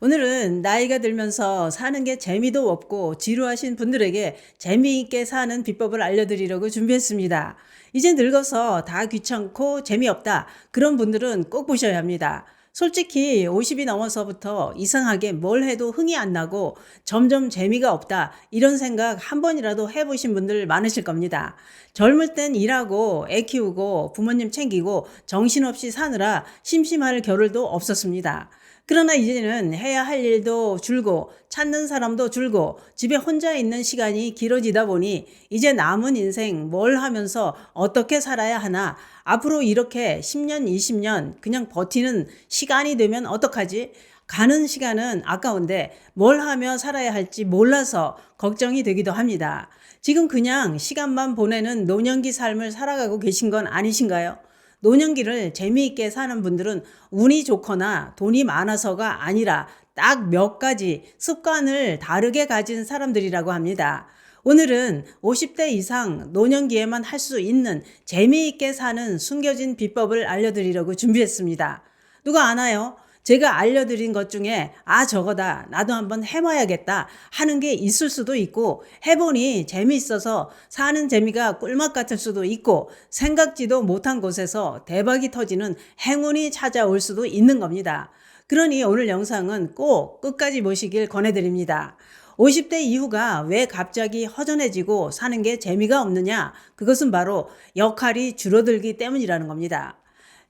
오늘은 나이가 들면서 사는 게 재미도 없고 지루하신 분들에게 재미있게 사는 비법을 알려드리려고 준비했습니다. 이제 늙어서 다 귀찮고 재미없다. 그런 분들은 꼭 보셔야 합니다. 솔직히 50이 넘어서부터 이상하게 뭘 해도 흥이 안 나고 점점 재미가 없다. 이런 생각 한 번이라도 해보신 분들 많으실 겁니다. 젊을 땐 일하고 애 키우고 부모님 챙기고 정신없이 사느라 심심할 겨를도 없었습니다. 그러나 이제는 해야 할 일도 줄고 찾는 사람도 줄고 집에 혼자 있는 시간이 길어지다 보니 이제 남은 인생 뭘 하면서 어떻게 살아야 하나, 앞으로 이렇게 10년, 20년 그냥 버티는 시간이 되면 어떡하지? 가는 시간은 아까운데 뭘 하며 살아야 할지 몰라서 걱정이 되기도 합니다. 지금 그냥 시간만 보내는 노년기 삶을 살아가고 계신 건 아니신가요? 노년기를 재미있게 사는 분들은 운이 좋거나 돈이 많아서가 아니라 딱 몇 가지 습관을 다르게 가진 사람들이라고 합니다. 오늘은 50대 이상 노년기에만 할 수 있는 재미있게 사는 숨겨진 비법을 알려드리려고 준비했습니다. 누가 아나요? 제가 알려드린 것 중에 저거다, 나도 한번 해봐야겠다 하는 게 있을 수도 있고, 해보니 재미있어서 사는 재미가 꿀맛 같을 수도 있고, 생각지도 못한 곳에서 대박이 터지는 행운이 찾아올 수도 있는 겁니다. 그러니 오늘 영상은 꼭 끝까지 보시길 권해드립니다. 50대 이후가 왜 갑자기 허전해지고 사는 게 재미가 없느냐? 그것은 바로 역할이 줄어들기 때문이라는 겁니다.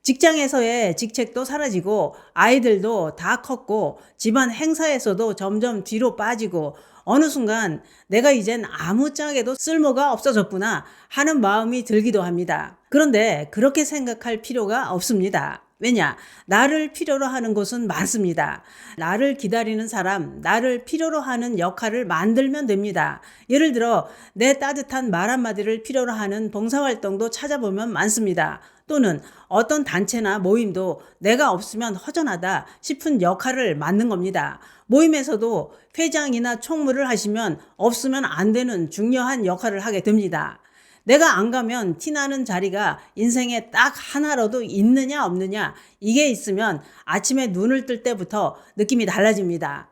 직장에서의 직책도 사라지고 아이들도 다 컸고 집안 행사에서도 점점 뒤로 빠지고 어느 순간 내가 이젠 아무짝에도 쓸모가 없어졌구나 하는 마음이 들기도 합니다. 그런데 그렇게 생각할 필요가 없습니다. 왜냐? 나를 필요로 하는 곳은 많습니다. 나를 기다리는 사람, 나를 필요로 하는 역할을 만들면 됩니다. 예를 들어 내 따뜻한 말 한마디를 필요로 하는 봉사활동도 찾아보면 많습니다. 또는 어떤 단체나 모임도 내가 없으면 허전하다 싶은 역할을 맡는 겁니다. 모임에서도 회장이나 총무를 하시면 없으면 안 되는 중요한 역할을 하게 됩니다. 내가 안 가면 티나는 자리가 인생에 딱 하나라도 있느냐 없느냐, 이게 있으면 아침에 눈을 뜰 때부터 느낌이 달라집니다.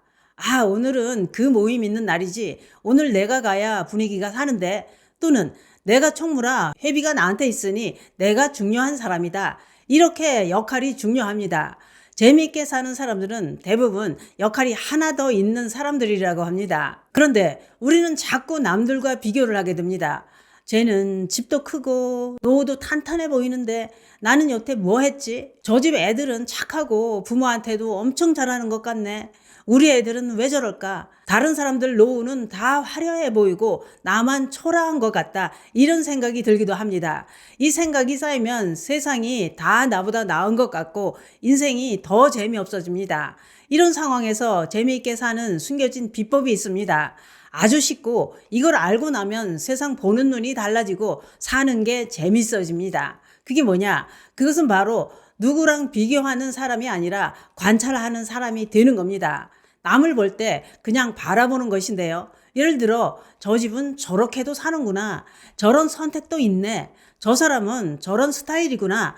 오늘은 그 모임 있는 날이지, 오늘 내가 가야 분위기가 사는데, 또는 내가 총무라 회비가 나한테 있으니 내가 중요한 사람이다. 이렇게 역할이 중요합니다. 재미있게 사는 사람들은 대부분 역할이 하나 더 있는 사람들이라고 합니다. 그런데 우리는 자꾸 남들과 비교를 하게 됩니다. 쟤는 집도 크고 노후도 탄탄해 보이는데 나는 여태 뭐 했지? 저 집 애들은 착하고 부모한테도 엄청 잘하는 것 같네. 우리 애들은 왜 저럴까? 다른 사람들 노후는 다 화려해 보이고 나만 초라한 것 같다. 이런 생각이 들기도 합니다. 이 생각이 쌓이면 세상이 다 나보다 나은 것 같고 인생이 더 재미없어집니다. 이런 상황에서 재미있게 사는 숨겨진 비법이 있습니다. 아주 쉽고 이걸 알고 나면 세상 보는 눈이 달라지고 사는 게 재밌어집니다. 그게 뭐냐? 그것은 바로 누구랑 비교하는 사람이 아니라 관찰하는 사람이 되는 겁니다. 남을 볼 때 그냥 바라보는 것인데요. 예를 들어 저 집은 저렇게도 사는구나. 저런 선택도 있네. 저 사람은 저런 스타일이구나.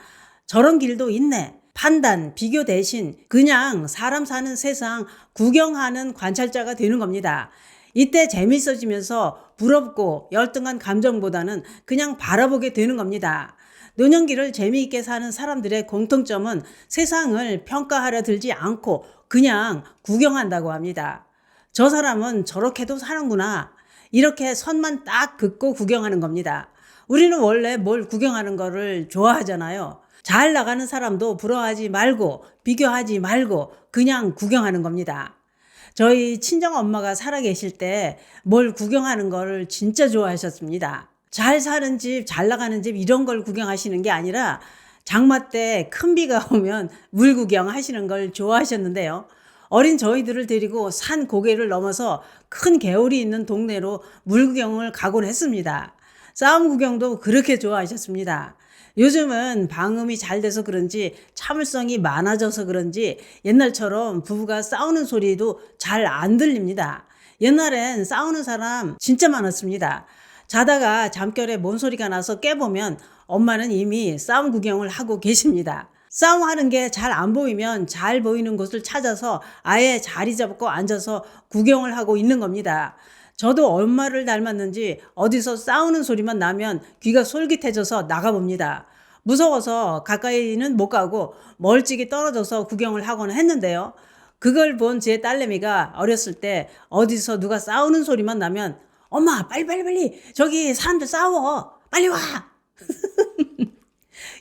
저런 길도 있네. 판단, 비교 대신 그냥 사람 사는 세상 구경하는 관찰자가 되는 겁니다. 이때 재밌어지면서 부럽고 열등한 감정보다는 그냥 바라보게 되는 겁니다. 노년기를 재미있게 사는 사람들의 공통점은 세상을 평가하려 들지 않고 그냥 구경한다고 합니다. 저 사람은 저렇게도 사는구나. 이렇게 선만 딱 긋고 구경하는 겁니다. 우리는 원래 뭘 구경하는 거를 좋아하잖아요. 잘 나가는 사람도 부러워하지 말고 비교하지 말고 그냥 구경하는 겁니다. 저희 친정 엄마가 살아계실 때 뭘 구경하는 거를 진짜 좋아하셨습니다. 잘 사는 집, 잘 나가는 집 이런 걸 구경하시는 게 아니라 장마 때 큰 비가 오면 물 구경하시는 걸 좋아하셨는데요. 어린 저희들을 데리고 산 고개를 넘어서 큰 개울이 있는 동네로 물 구경을 가곤 했습니다. 싸움 구경도 그렇게 좋아하셨습니다. 요즘은 방음이 잘 돼서 그런지 참을성이 많아져서 그런지 옛날처럼 부부가 싸우는 소리도 잘 안 들립니다. 옛날엔 싸우는 사람 진짜 많았습니다. 자다가 잠결에 뭔 소리가 나서 깨보면 엄마는 이미 싸움 구경을 하고 계십니다. 싸움하는 게 잘 안 보이면 잘 보이는 곳을 찾아서 아예 자리 잡고 앉아서 구경을 하고 있는 겁니다. 저도 엄마를 닮았는지 어디서 싸우는 소리만 나면 귀가 솔깃해져서 나가봅니다. 무서워서 가까이는 못 가고 멀찍이 떨어져서 구경을 하곤 했는데요. 그걸 본 제 딸내미가 어렸을 때 어디서 누가 싸우는 소리만 나면 엄마 빨리 저기 사람들 싸워 빨리 와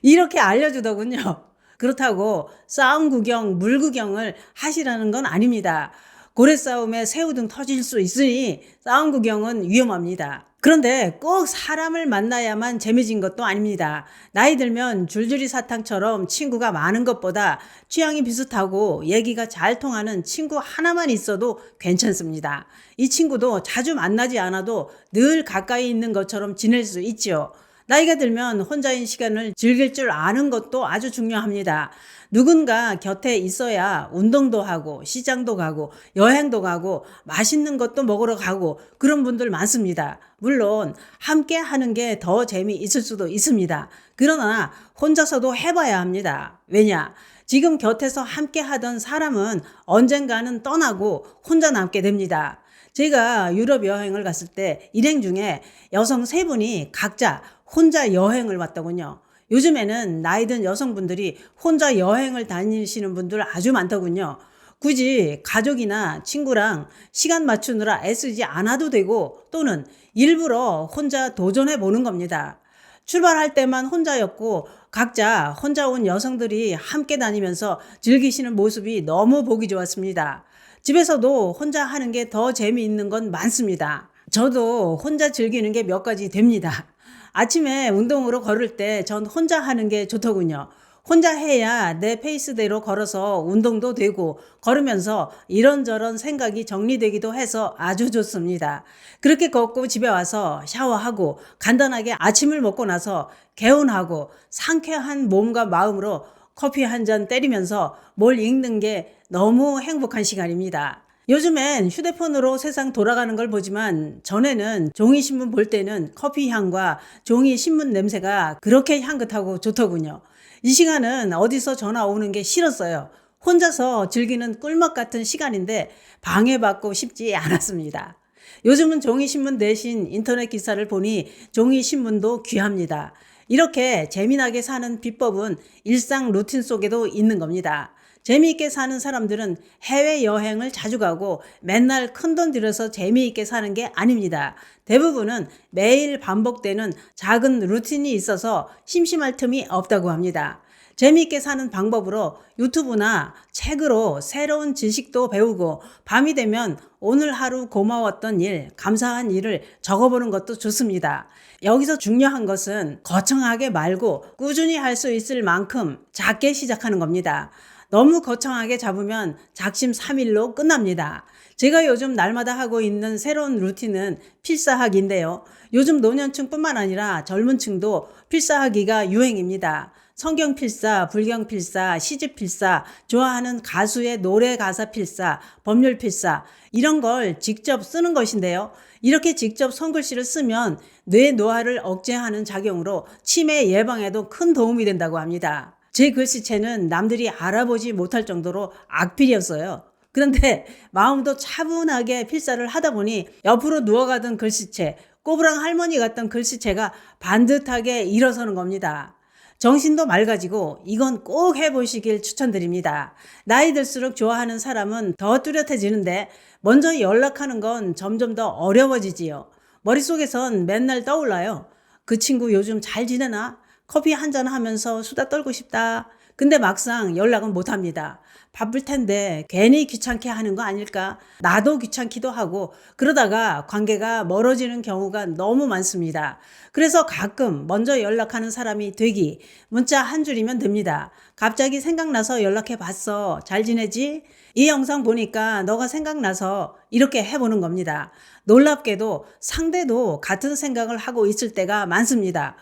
이렇게 알려주더군요. 그렇다고 싸움 구경, 물 구경을 하시라는 건 아닙니다. 고래 싸움에 새우등 터질 수 있으니 싸움 구경은 위험합니다. 그런데 꼭 사람을 만나야만 재미진 것도 아닙니다. 나이 들면 줄줄이 사탕처럼 친구가 많은 것보다 취향이 비슷하고 얘기가 잘 통하는 친구 하나만 있어도 괜찮습니다. 이 친구도 자주 만나지 않아도 늘 가까이 있는 것처럼 지낼 수 있지요. 나이가 들면 혼자인 시간을 즐길 줄 아는 것도 아주 중요합니다. 누군가 곁에 있어야 운동도 하고 시장도 가고 여행도 가고 맛있는 것도 먹으러 가고 그런 분들 많습니다. 물론 함께 하는 게 더 재미있을 수도 있습니다. 그러나 혼자서도 해봐야 합니다. 왜냐? 지금 곁에서 함께 하던 사람은 언젠가는 떠나고 혼자 남게 됩니다. 제가 유럽 여행을 갔을 때 일행 중에 여성 3분이 각자 혼자 여행을 왔더군요. 요즘에는 나이든 여성분들이 혼자 여행을 다니시는 분들 아주 많더군요. 굳이 가족이나 친구랑 시간 맞추느라 애쓰지 않아도 되고 또는 일부러 혼자 도전해 보는 겁니다. 출발할 때만 혼자였고 각자 혼자 온 여성들이 함께 다니면서 즐기시는 모습이 너무 보기 좋았습니다. 집에서도 혼자 하는 게 더 재미있는 건 많습니다. 저도 혼자 즐기는 게 몇 가지 됩니다. 아침에 운동으로 걸을 때 전 혼자 하는 게 좋더군요. 혼자 해야 내 페이스대로 걸어서 운동도 되고 걸으면서 이런저런 생각이 정리되기도 해서 아주 좋습니다. 그렇게 걷고 집에 와서 샤워하고 간단하게 아침을 먹고 나서 개운하고 상쾌한 몸과 마음으로 커피 한 잔 때리면서 뭘 읽는 게 너무 행복한 시간입니다. 요즘엔 휴대폰으로 세상 돌아가는 걸 보지만 전에는 종이신문 볼 때는 커피 향과 종이신문 냄새가 그렇게 향긋하고 좋더군요. 이 시간은 어디서 전화 오는 게 싫었어요. 혼자서 즐기는 꿀맛 같은 시간인데 방해받고 싶지 않았습니다. 요즘은 종이신문 대신 인터넷 기사를 보니 종이신문도 귀합니다. 이렇게 재미나게 사는 비법은 일상 루틴 속에도 있는 겁니다. 재미있게 사는 사람들은 해외여행을 자주 가고 맨날 큰돈 들여서 재미있게 사는 게 아닙니다. 대부분은 매일 반복되는 작은 루틴이 있어서 심심할 틈이 없다고 합니다. 재미있게 사는 방법으로 유튜브나 책으로 새로운 지식도 배우고 밤이 되면 오늘 하루 고마웠던 일, 감사한 일을 적어보는 것도 좋습니다. 여기서 중요한 것은 거창하게 말고 꾸준히 할 수 있을 만큼 작게 시작하는 겁니다. 너무 거창하게 잡으면 작심삼일로 끝납니다. 제가 요즘 날마다 하고 있는 새로운 루틴은 필사하기인데요. 요즘 노년층뿐만 아니라 젊은 층도 필사하기가 유행입니다. 성경 필사, 불경 필사, 시집 필사, 좋아하는 가수의 노래 가사 필사, 법률 필사 이런 걸 직접 쓰는 것인데요. 이렇게 직접 손글씨를 쓰면 뇌 노화를 억제하는 작용으로 치매 예방에도 큰 도움이 된다고 합니다. 제 글씨체는 남들이 알아보지 못할 정도로 악필이었어요. 그런데 마음도 차분하게 필사를 하다 보니 옆으로 누워가던 글씨체, 꼬부랑 할머니 같던 글씨체가 반듯하게 일어서는 겁니다. 정신도 맑아지고 이건 꼭 해보시길 추천드립니다. 나이 들수록 좋아하는 사람은 더 뚜렷해지는데 먼저 연락하는 건 점점 더 어려워지지요. 머릿속에선 맨날 떠올라요. 그 친구 요즘 잘 지내나? 커피 한잔 하면서 수다 떨고 싶다. 근데 막상 연락은 못합니다. 바쁠 텐데 괜히 귀찮게 하는 거 아닐까? 나도 귀찮기도 하고 그러다가 관계가 멀어지는 경우가 너무 많습니다. 그래서 가끔 먼저 연락하는 사람이 되기 문자 한 줄이면 됩니다. 갑자기 생각나서 연락해 봤어. 잘 지내지? 이 영상 보니까 너가 생각나서 이렇게 해보는 겁니다. 놀랍게도 상대도 같은 생각을 하고 있을 때가 많습니다.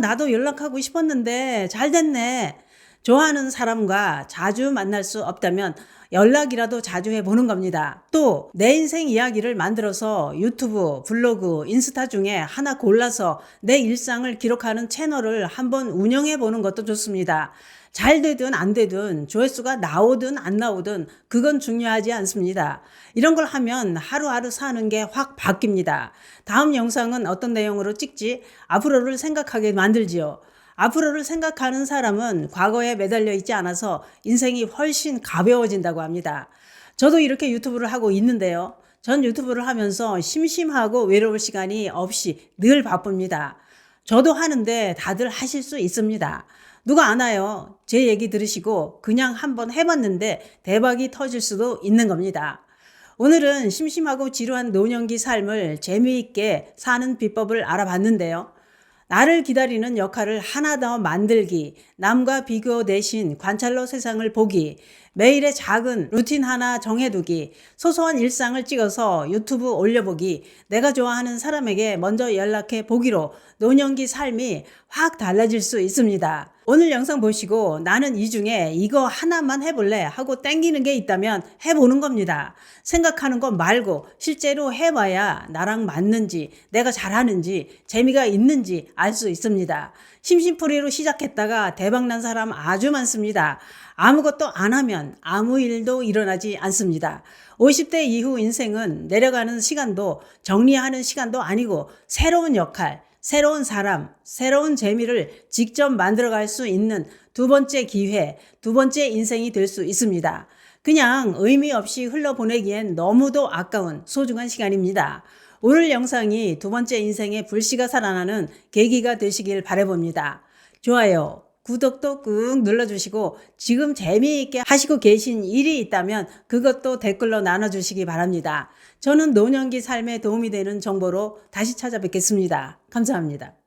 나도 연락하고 싶었는데 잘 됐네. 좋아하는 사람과 자주 만날 수 없다면 연락이라도 자주 해보는 겁니다. 또 내 인생 이야기를 만들어서 유튜브, 블로그, 인스타 중에 하나 골라서 내 일상을 기록하는 채널을 한번 운영해 보는 것도 좋습니다. 잘 되든 안 되든 조회수가 나오든 안 나오든 그건 중요하지 않습니다. 이런 걸 하면 하루하루 사는 게 확 바뀝니다. 다음 영상은 어떤 내용으로 찍지? 앞으로를 생각하게 만들지요. 앞으로를 생각하는 사람은 과거에 매달려 있지 않아서 인생이 훨씬 가벼워진다고 합니다. 저도 이렇게 유튜브를 하고 있는데요. 전 유튜브를 하면서 심심하고 외로울 시간이 없이 늘 바쁩니다. 저도 하는데 다들 하실 수 있습니다. 누가 안 와요. 제 얘기 들으시고 그냥 한번 해봤는데 대박이 터질 수도 있는 겁니다. 오늘은 심심하고 지루한 노년기 삶을 재미있게 사는 비법을 알아봤는데요. 나를 기다리는 역할을 하나 더 만들기, 남과 비교 대신 관찰로 세상을 보기, 매일의 작은 루틴 하나 정해두기, 소소한 일상을 찍어서 유튜브 올려보기, 내가 좋아하는 사람에게 먼저 연락해 보기로 노년기 삶이 확 달라질 수 있습니다. 오늘 영상 보시고 나는 이 중에 이거 하나만 해볼래 하고 땡기는 게 있다면 해보는 겁니다. 생각하는 것 말고 실제로 해봐야 나랑 맞는지, 내가 잘하는지, 재미가 있는지 알 수 있습니다. 심심풀이로 시작했다가 대박난 사람 아주 많습니다. 아무것도 안 하면 아무 일도 일어나지 않습니다. 50대 이후 인생은 내려가는 시간도 정리하는 시간도 아니고 새로운 역할, 새로운 사람, 새로운 재미를 직접 만들어갈 수 있는 두 번째 기회, 두 번째 인생이 될 수 있습니다. 그냥 의미 없이 흘러보내기엔 너무도 아까운 소중한 시간입니다. 오늘 영상이 두 번째 인생의 불씨가 살아나는 계기가 되시길 바라봅니다. 좋아요, 구독도 꾹 눌러주시고 지금 재미있게 하시고 계신 일이 있다면 그것도 댓글로 나눠주시기 바랍니다. 저는 노년기 삶에 도움이 되는 정보로 다시 찾아뵙겠습니다. 감사합니다.